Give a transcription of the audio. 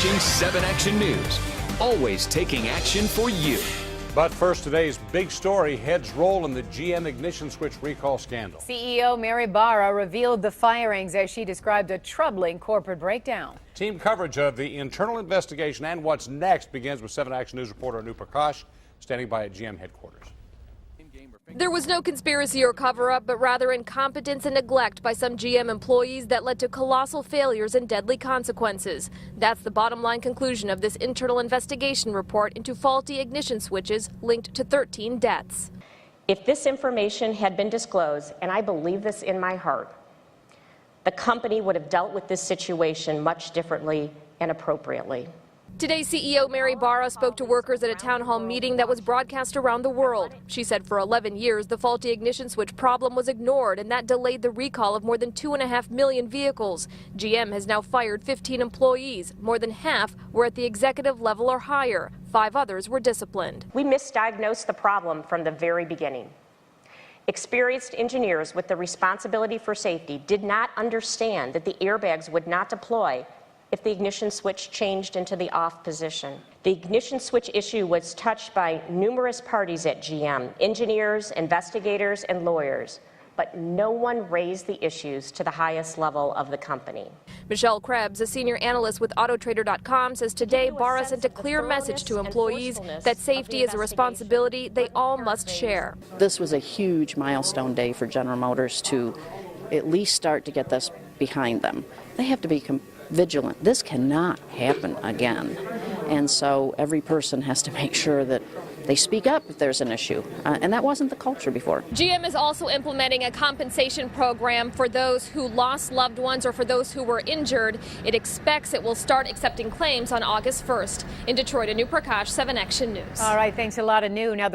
watching 7 Action News, always taking action for you. But first, today's big story, heads roll in the GM ignition switch recall scandal. CEO Mary Barra revealed the firings as she described a troubling corporate breakdown. Team coverage of the internal investigation and what's next begins with 7 Action News reporter Anu Prakash standing by at GM headquarters. There was no conspiracy or cover-up, but rather incompetence and neglect by some GM employees that led to colossal failures and deadly consequences. That's the bottom line conclusion of this internal investigation report into faulty ignition switches linked to 13 deaths. If this information had been disclosed, and I believe this in my heart, the company would have dealt with this situation much differently and appropriately. Today, CEO Mary Barra spoke to workers at a town hall meeting that was broadcast around the world. She said for 11 years, the faulty ignition switch problem was ignored, and that delayed the recall of more than 2.5 million vehicles. GM has now fired 15 employees. More than half were at the executive level or higher. 5 others were disciplined. We misdiagnosed the problem from the very beginning. Experienced engineers with the responsibility for safety did not understand that the airbags would not deploy if the ignition switch changed into the off position. The ignition switch issue was touched by numerous parties at GM, engineers, investigators, and lawyers, but no one raised the issues to the highest level of the company. Michelle Krebs, a senior analyst with Autotrader.com, says today Barra sent a clear message to employees that safety is a responsibility they all must share. This was a huge milestone day for General Motors to at least start to get this behind them. They have to be vigilant. This cannot happen again. And so every person has to make sure that they speak up if there's an issue. And that wasn't the culture before. GM is also implementing a compensation program for those who lost loved ones or for those who were injured. It expects it will start accepting claims on August 1st. In Detroit, Anu Prakash, 7 Action News. All right, thanks a lot, Anu. Now,